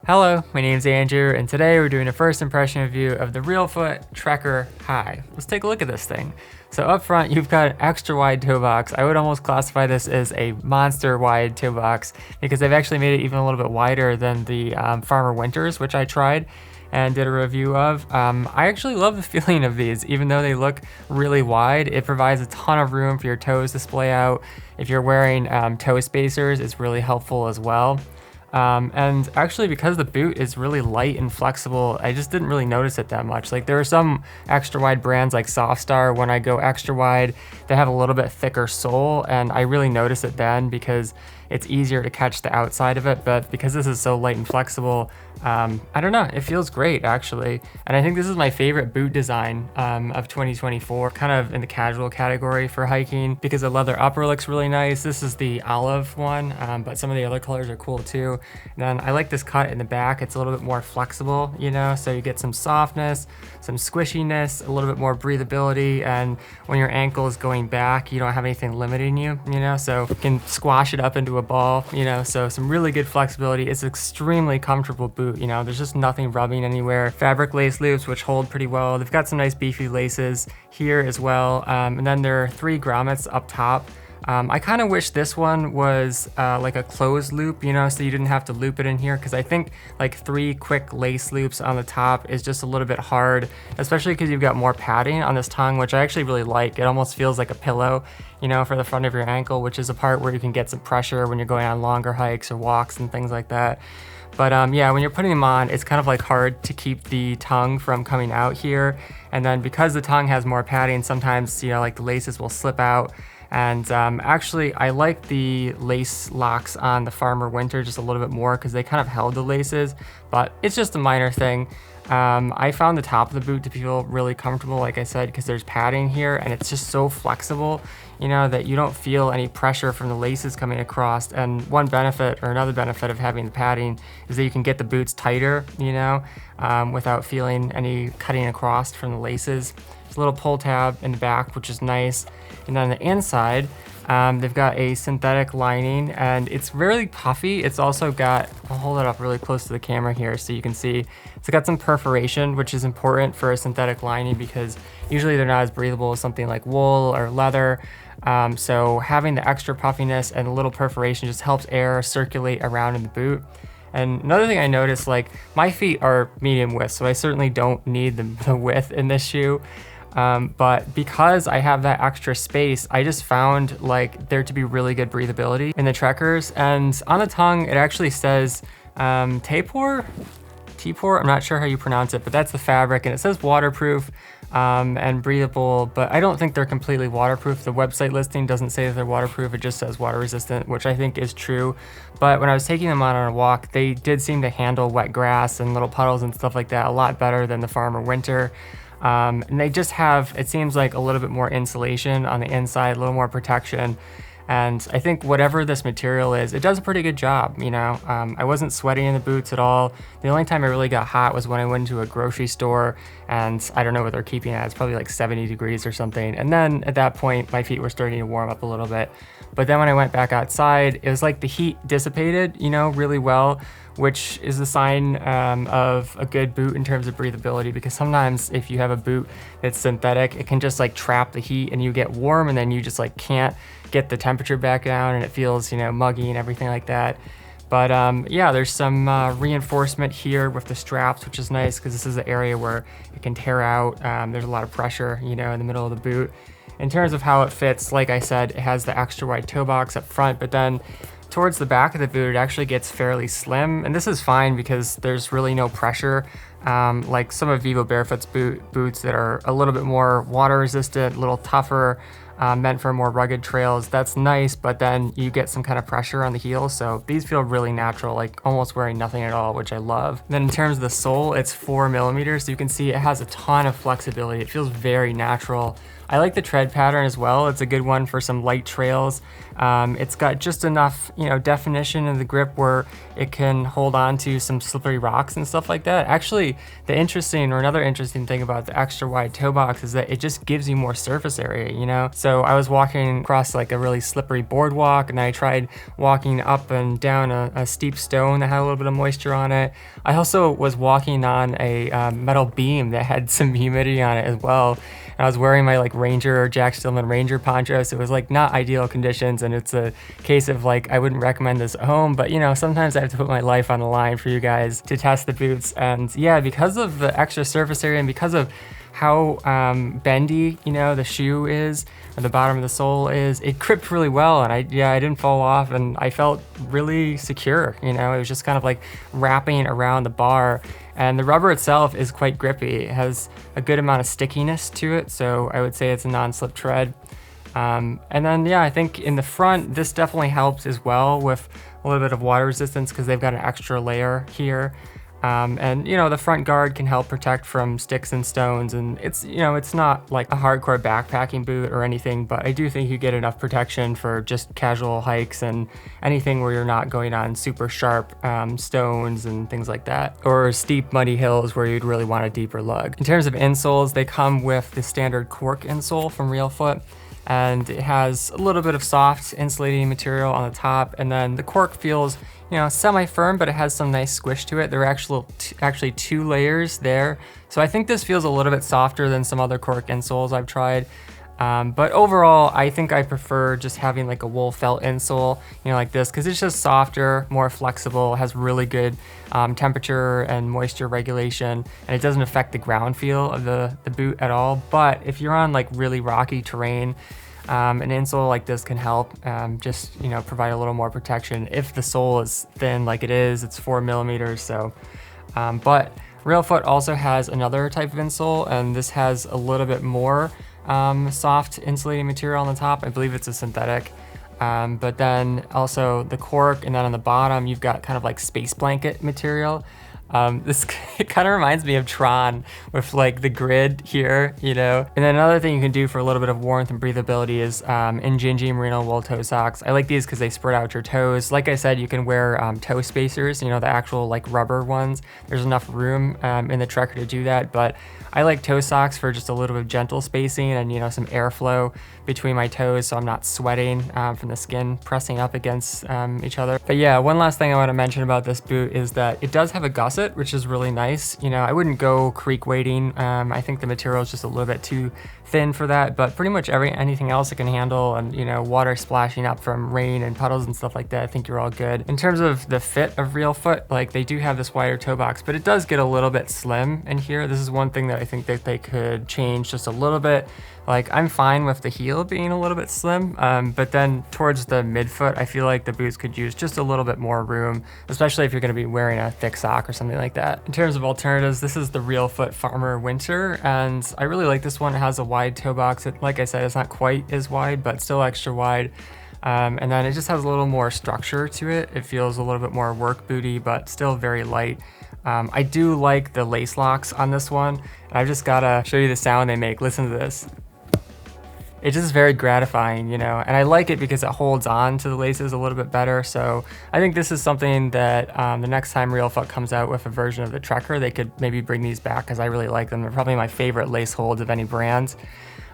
Hello, my name's Andrew, and today we're doing a first impression review of the Referral Trekker High. Let's take a look at this thing. So up front, you've got an extra wide toe box. I would almost classify this as a monster wide toe box because they've actually made it even a little bit wider than the Farmer Winters, which I tried and did a review of. I actually love the feeling of these, even though they look really wide. It provides a ton of room for your toes to splay out. If you're wearing toe spacers, it's really helpful as well. And actually, because the boot is really light and flexible, I just didn't really notice it that much. Like, there are some extra wide brands like Softstar, when I go extra wide, they have a little bit thicker sole, and I really notice it then because it's easier to catch the outside of it. But because this is so light and flexible, I don't know, it feels great actually. And I think this is my favorite boot design of 2024, kind of in the casual category for hiking, because the leather upper looks really nice. This is the olive one, but some of the other colors are cool too. And then I like this cut in the back. It's a little bit more flexible, you know, so you get some softness, some squishiness, a little bit more breathability. And when your ankle is going back, you don't have anything limiting you, you know, so you can squash it up into a ball, you know, so some really good flexibility. It's an extremely comfortable boot, you know, there's just nothing rubbing anywhere. Fabric lace loops, which hold pretty well. They've got some nice beefy laces here as well. And then there are 3 grommets up top. I kind of wish this one was like a closed loop, you know, so you didn't have to loop it in here, because I think like 3 quick lace loops on the top is just a little bit hard, especially because you've got more padding on this tongue, which I actually really like. It almost feels like a pillow, you know, for the front of your ankle, which is a part where you can get some pressure when you're going on longer hikes or walks and things like that. But yeah, when you're putting them on, it's kind of like hard to keep the tongue from coming out here. And then because the tongue has more padding, sometimes, you know, like the laces will slip out. And actually, I like the lace locks on the Farmer Winter just a little bit more because they kind of held the laces, but it's just a minor thing. I found the top of the boot to feel really comfortable, like I said, because there's padding here and it's just so flexible, you know, that you don't feel any pressure from the laces coming across. And one benefit, or another benefit of having the padding, is that you can get the boots tighter, you know, without feeling any cutting across from the laces. There's a little pull tab in the back, which is nice. And then on the inside, they've got a synthetic lining, and it's really puffy. It's also got, I'll hold it up really close to the camera here so you can see, it's got some perforation, which is important for a synthetic lining because usually they're not as breathable as something like wool or leather. So having the extra puffiness and a little perforation just helps air circulate around in the boot. And another thing I noticed, like, my feet are medium width, so I certainly don't need the width in this shoe. But because I have that extra space, I just found like there to be really good breathability in the Trekkers. And on the tongue, it actually says Tapor, I'm not sure how you pronounce it, but that's the fabric, and it says waterproof and breathable, but I don't think they're completely waterproof. The website listing doesn't say that they're waterproof, it just says water resistant, which I think is true. But when I was taking them on a walk, they did seem to handle wet grass and little puddles and stuff like that a lot better than the Farmer Winter. And they just have, it seems like, a little bit more insulation on the inside, a little more protection. And I think whatever this material is, it does a pretty good job, you know. I wasn't sweating in the boots at all. The only time I really got hot was when I went to a grocery store, and I don't know what they're keeping at. It's probably like 70 degrees or something. And then at that point, my feet were starting to warm up a little bit. But then when I went back outside, it was like the heat dissipated, you know, really well, which is a sign of a good boot in terms of breathability, because sometimes if you have a boot that's synthetic, it can just like trap the heat and you get warm and then you just like can't get the temperature back down and it feels, you know, muggy and everything like that. But yeah, there's some reinforcement here with the straps, which is nice because this is an area where it can tear out. There's a lot of pressure, you know, in the middle of the boot. In terms of how it fits, like I said, it has the extra wide toe box up front, but then towards the back of the boot, it actually gets fairly slim. And this is fine because there's really no pressure. Like some of Vivo Barefoot's boots that are a little bit more water resistant, a little tougher, meant for more rugged trails. That's nice, but then you get some kind of pressure on the heels. So these feel really natural, like almost wearing nothing at all, which I love. Then in terms of the sole, it's 4 millimeters. So you can see it has a ton of flexibility. It feels very natural I like the tread pattern as well. It's a good one for some light trails. It's got just enough, definition in the grip where it can hold on to some slippery rocks and stuff like that. Actually, another interesting thing about the extra wide toe box is that it just gives you more surface area, So I was walking across like a really slippery boardwalk, and I tried walking up and down a steep stone that had a little bit of moisture on it. I also was walking on a metal beam that had some humidity on it as well. And I was wearing my like Jack Stillman Ranger poncho, so it was like not ideal conditions, and it's a case of like I wouldn't recommend this at home, but sometimes I have to put my life on the line for you guys to test the boots. And yeah, because of the extra surface area and because of how bendy the shoe is, or the bottom of the sole is, it gripped really well, and I didn't fall off, and I felt really secure. It was just kind of like wrapping around the bar, and the rubber itself is quite grippy. It has a good amount of stickiness to it, so I would say it's a non-slip tread. And then I think in the front, this definitely helps as well with a little bit of water resistance because they've got an extra layer here. And the front guard can help protect from sticks and stones, and it's it's not like a hardcore backpacking boot or anything, but I do think you get enough protection for just casual hikes and anything where you're not going on super sharp stones and things like that, or steep muddy hills where you'd really want a deeper lug. In terms of insoles, they come with the standard cork insole from Realfoot, and it has a little bit of soft insulating material on the top, and then the cork feels semi-firm, but it has some nice squish to it. There are actually 2 layers there. So I think this feels a little bit softer than some other cork insoles I've tried. But overall, I think I prefer just having like a wool felt insole, like this, because it's just softer, more flexible, has really good temperature and moisture regulation, and it doesn't affect the ground feel of the boot at all. But if you're on like really rocky terrain, an insole like this can help just provide a little more protection if the sole is thin like it is. It's 4 millimeters, so but Realfoot also has another type of insole, and this has a little bit more soft insulating material on the top. I believe it's a synthetic, but then also the cork, and then on the bottom you've got kind of like space blanket material. This it kind of reminds me of Tron with like the grid here, And then another thing you can do for a little bit of warmth and breathability is Injinji merino wool toe socks. I like these because they spread out your toes. Like I said, you can wear toe spacers, the actual like rubber ones. There's enough room in the Trekker to do that, but I like toe socks for just a little bit of gentle spacing and some airflow between my toes, so I'm not sweating from the skin pressing up against each other. But yeah, one last thing I want to mention about this boot is that it does have a gusset, which is really nice. I wouldn't go creek wading. I think the material is just a little bit too thin for that, but pretty much anything else it can handle, and water splashing up from rain and puddles and stuff like that, I think you're all good. In terms of the fit of Realfoot, like they do have this wider toe box, but it does get a little bit slim in here. This is one thing that I think that they could change just a little bit. Like I'm fine with the heel being a little bit slim, but then towards the midfoot, I feel like the boots could use just a little bit more room, especially if you're gonna be wearing a thick sock or something like that. In terms of alternatives, this is the Realfoot Farmer Winter, and I really like this one. It has a wide toe box. Like I said, it's not quite as wide, but still extra wide. And then it just has a little more structure to it. It feels a little bit more work booty, but still very light. I do like the lace locks on this one, and I've just gotta show you the sound they make. Listen to this. It's just very gratifying, and I like it because it holds on to the laces a little bit better. So I think this is something that the next time Realfoot comes out with a version of the Trekker, they could maybe bring these back because I really like them. They're probably my favorite lace holds of any brand.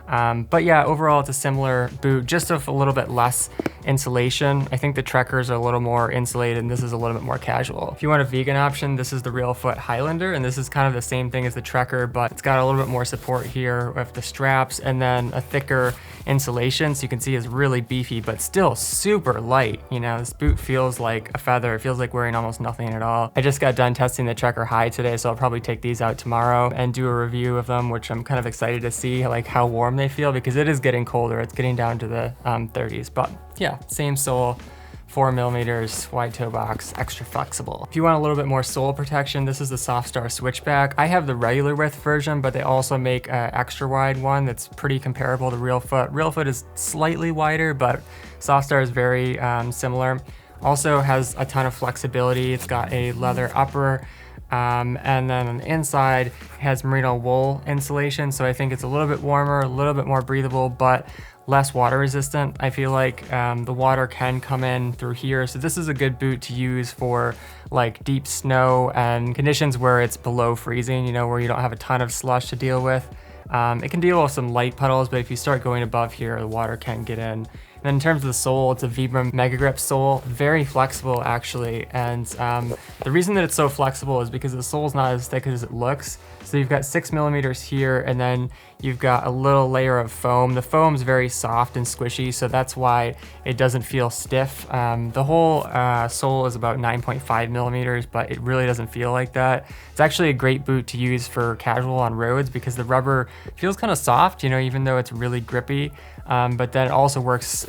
But yeah, overall it's a similar boot, just with a little bit less insulation. I think the Trekkers are a little more insulated and this is a little bit more casual. If you want a vegan option, this is the Realfoot Highlander, and this is kind of the same thing as the Trekker, but it's got a little bit more support here with the straps and then a thicker insulation, so you can see it's really beefy but still super light. This boot feels like a feather. It feels like wearing almost nothing at all. I just got done testing the Trekker High today, so I'll probably take these out tomorrow and do a review of them, which I'm kind of excited to see like how warm they feel, because it is getting colder. It's getting down to the 30s, but yeah, same sole, 4 millimeters, wide toe box, extra flexible. If you want a little bit more sole protection, this is the Soft Star Switchback. I have the regular width version, but they also make an extra wide one that's pretty comparable to Realfoot. Realfoot is slightly wider, but Soft Star is very similar. Also has a ton of flexibility. It's got a leather upper, And then on the inside, it has merino wool insulation. So I think it's a little bit warmer, a little bit more breathable, but less water resistant. I feel like the water can come in through here. So this is a good boot to use for like deep snow and conditions where it's below freezing, you know, where you don't have a ton of slush to deal with. It can deal with some light puddles, but if you start going above here, the water can get in. And then in terms of the sole, it's a Vibram Mega Grip sole, very flexible actually. And the reason that it's so flexible is because the sole's not as thick as it looks. So you've got 6 millimeters here, and then you've got a little layer of foam. The foam's very soft and squishy, so that's why it doesn't feel stiff. The whole sole is about 9.5 millimeters, but it really doesn't feel like that. It's actually a great boot to use for casual on roads because the rubber feels kind of soft, you know, even though it's really grippy. But then it also works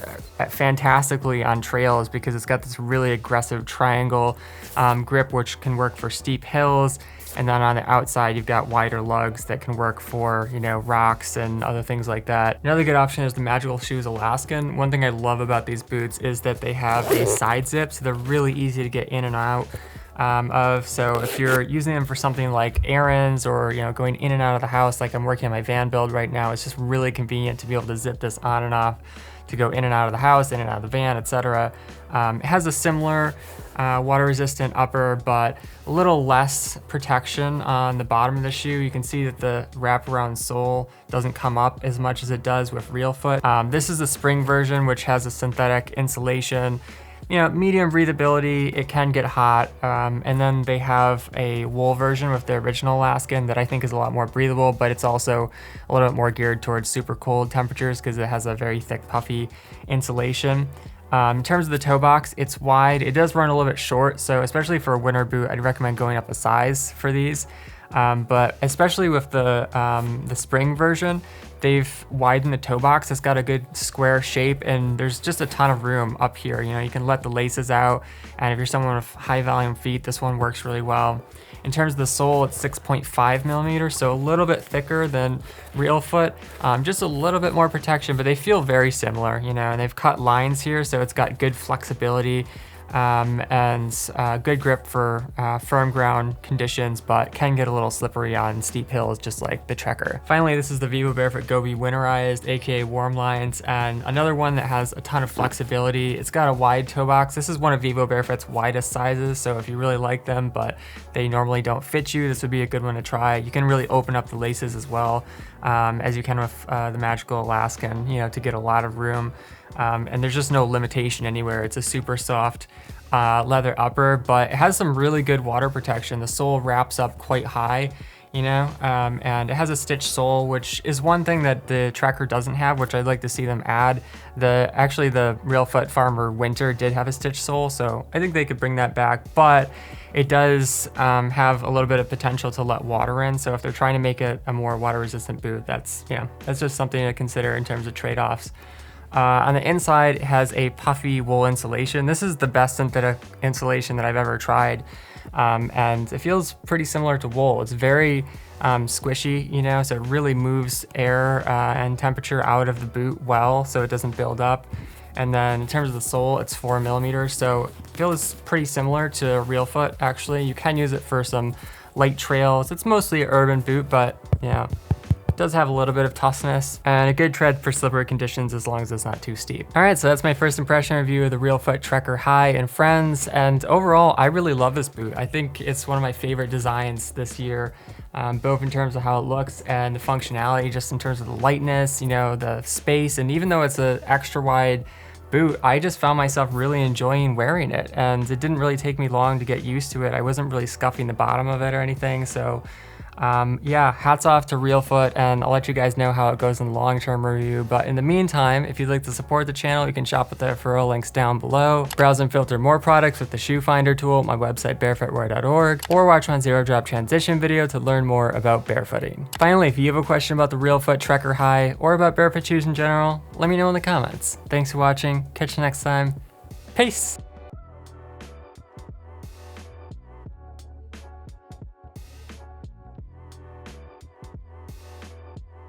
fantastically on trails because it's got this really aggressive triangle grip, which can work for steep hills. And then on the outside, you've got wider lugs that can work for, you know, rocks and other things like that. Another good option is the Magical Shoes Alaskan. One thing I love about these boots is that they have a side zip, so they're really easy to get in and out of. So if you're using them for something like errands or, you know, going in and out of the house, like I'm working on my van build right now, it's just really convenient to be able to zip this on and off to go in and out of the house, in and out of the van, etc. It has a similar water resistant upper, but a little less protection on the bottom of the shoe. You can see that the wraparound sole doesn't come up as much as it does with Realfoot. This is the spring version, which has a synthetic insulation. You know, medium breathability, it can get hot. And then they have a wool version with the original Alaskan that I think is a lot more breathable, but it's also a little bit more geared towards super cold temperatures because it has a very thick, puffy insulation. In terms of the toe box, it's wide. It does run a little bit short, so especially for a winter boot, I'd recommend going up a size for these. But especially with the spring version, they've widened the toe box. It's got a good square shape, and there's just a ton of room up here. You know, you can let the laces out, and if you're someone with high volume feet, this one works really well. In terms of the sole, it's 6.5 millimeters, so a little bit thicker than Realfoot, just a little bit more protection, but they feel very similar, you know, and they've cut lines here, so it's got good flexibility. And good grip for firm ground conditions, but can get a little slippery on steep hills, just like the Trekker. Finally, this is the Vivo Barefoot Gobi Winterized, aka Warm Lines, and another one that has a ton of flexibility. It's got a wide toe box. This is one of Vivo Barefoot's widest sizes, so if you really like them, but they normally don't fit you, this would be a good one to try. You can really open up the laces as well, as you can with the Magical Alaskan, you know, to get a lot of room. And there's just no limitation anywhere. It's a super soft leather upper, but it has some really good water protection. The sole wraps up quite high, you know, and it has a stitched sole, which is one thing that the Trekker doesn't have, which I'd like to see them add. Actually, the Realfoot Farmer Winter did have a stitched sole, so I think they could bring that back, but it does have a little bit of potential to let water in. So if they're trying to make it a more water resistant boot, that's just something to consider in terms of trade-offs. On the inside, it has a puffy wool insulation. This is the best synthetic insulation that I've ever tried. And it feels pretty similar to wool. It's very squishy, you know, so it really moves air and temperature out of the boot well, so it doesn't build up. And then in terms of the sole, it's 4 millimeters, so it feels pretty similar to Realfoot, actually. You can use it for some light trails. It's mostly an urban boot, but yeah. Does have a little bit of toughness and a good tread for slippery conditions as long as it's not too steep. All right, so that's my first impression review of the Realfoot Trekker High and Friends, and overall, I really love this boot. I think it's one of my favorite designs this year, both in terms of how it looks and the functionality, just in terms of the lightness, you know, the space, and even though it's an extra wide boot, I just found myself really enjoying wearing it, and it didn't really take me long to get used to it. I wasn't really scuffing the bottom of it or anything, so yeah, hats off to Realfoot, and I'll let you guys know how it goes in the long-term review. But in the meantime, if you'd like to support the channel, you can shop with the referral links down below. Browse and filter more products with the shoe finder tool at my website barefootwear.org, or watch my zero drop transition video to learn more about barefooting. Finally, if you have a question about the Realfoot Trekker High or about barefoot shoes in general, let me know in the comments. Thanks for watching. Catch you next time. Peace.